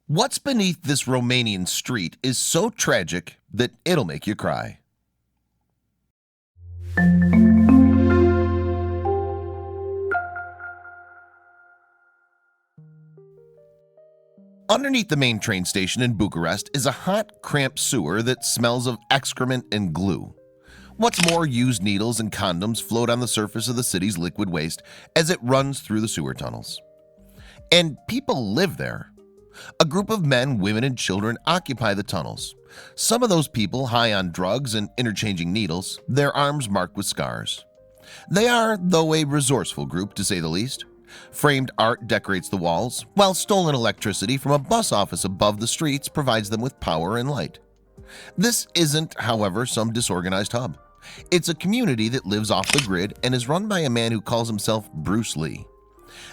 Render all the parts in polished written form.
What's beneath this Romanian street is so tragic that it'll make you cry. Underneath the main train station in Bucharest is a hot, cramped sewer that smells of excrement and glue. What's more, used needles and condoms float on the surface of the city's liquid waste as it runs through the sewer tunnels. And people live there. A group of men, women, and children occupy the tunnels. Some of those people high on drugs and interchanging needles, their arms marked with scars. They are, though, a resourceful group, to say the least. Framed art decorates the walls, while stolen electricity from a bus office above the streets provides them with power and light. This isn't, however, some disorganized hub. It's a community that lives off the grid and is run by a man who calls himself Bruce Lee.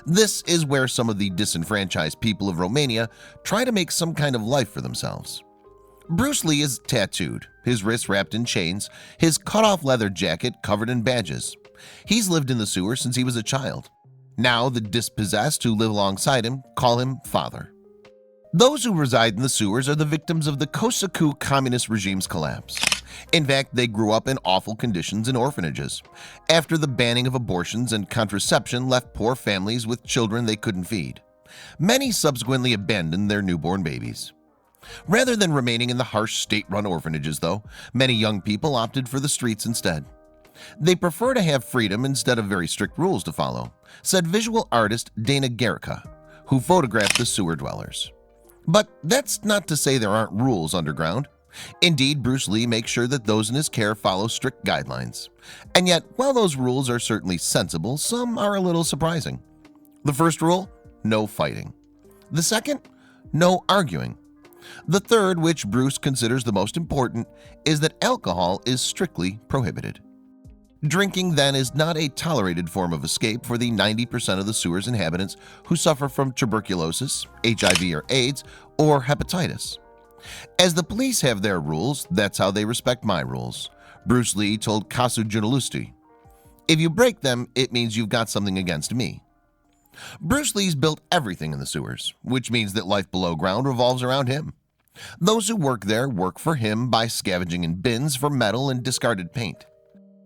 This is where some of the disenfranchised people of Romania try to make some kind of life for themselves. Bruce Lee is tattooed, his wrists wrapped in chains, his cut-off leather jacket covered in badges. He's lived in the sewer since he was a child. Now the dispossessed who live alongside him call him Father. Those who reside in the sewers are the victims of the Kosaku communist regime's collapse. In fact, they grew up in awful conditions in orphanages. After the banning of abortions and contraception left poor families with children they couldn't feed. Many subsequently abandoned their newborn babies. Rather than remaining in the harsh state-run orphanages, though, many young people opted for the streets instead. They prefer to have freedom instead of very strict rules to follow, said visual artist Dana Gerka, who photographed the sewer dwellers. But that's not to say there aren't rules underground. Indeed, Bruce Lee makes sure that those in his care follow strict guidelines. And yet, while those rules are certainly sensible, some are a little surprising. The first rule: no fighting. The second: no arguing. The third, which Bruce considers the most important, is that alcohol is strictly prohibited. Drinking, then, is not a tolerated form of escape for the 90% of the sewer's inhabitants who suffer from tuberculosis, HIV or AIDS, or hepatitis. As the police have their rules, that's how they respect my rules, Bruce Lee told Kasu Journalisti. If you break them, it means you've got something against me. Bruce Lee's built everything in the sewers, which means that life below ground revolves around him. Those who work there work for him by scavenging in bins for metal and discarded paint.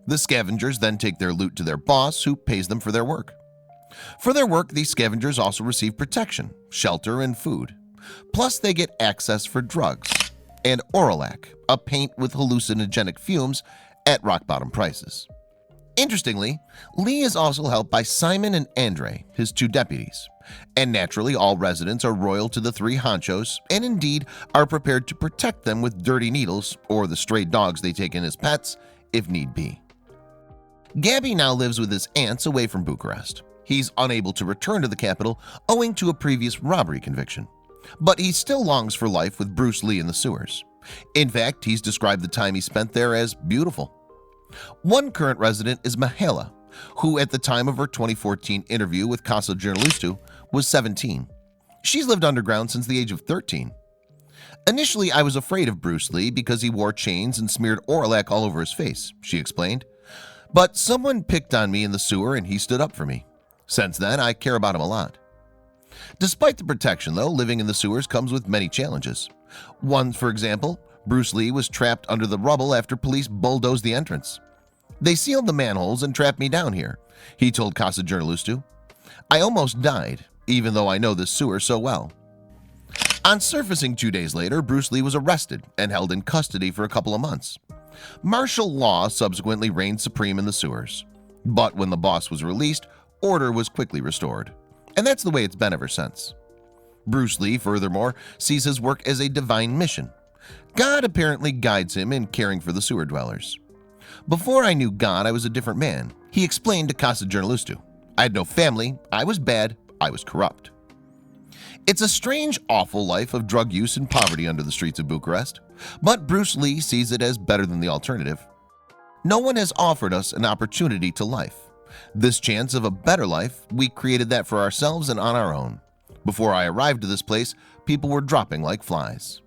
The scavengers then take their loot to their boss, who pays them for their work. For their work, these scavengers also receive protection, shelter, and food. Plus, they get access for drugs and Oralac, a paint with hallucinogenic fumes, at rock-bottom prices. Interestingly, Lee is also helped by Simon and Andre, his two deputies. And naturally, all residents are loyal to the three honchos and indeed are prepared to protect them with dirty needles or the stray dogs they take in as pets, if need be. Gabby now lives with his aunts away from Bucharest. He's unable to return to the capital owing to a previous robbery conviction. But he still longs for life with Bruce Lee in the sewers. In fact, he's described the time he spent there as beautiful. One current resident is Mihaela, who at the time of her 2014 interview with Casa Journalistu was 17. She's lived underground since the age of 13. Initially, I was afraid of Bruce Lee because he wore chains and smeared Oralac all over his face, she explained. But someone picked on me in the sewer and he stood up for me. Since then, I care about him a lot. Despite the protection, though, living in the sewers comes with many challenges. One, for example, Bruce Lee was trapped under the rubble after police bulldozed the entrance. They sealed the manholes and trapped me down here, he told Casa Journalistu. I almost died, even though I know this sewer so well. On surfacing 2 days later, Bruce Lee was arrested and held in custody for a couple of months. Martial law subsequently reigned supreme in the sewers. But when the boss was released, order was quickly restored. And that's the way it's been ever since. Bruce Lee, furthermore, sees his work as a divine mission. God apparently guides him in caring for the sewer dwellers. Before I knew God, I was a different man, he explained to Casa Journalistu. I had no family, I was bad, I was corrupt. It's a strange, awful life of drug use and poverty under the streets of Bucharest, but Bruce Lee sees it as better than the alternative. No one has offered us an opportunity to life. This chance of a better life, we created that for ourselves and on our own. Before I arrived to this place, people were dropping like flies.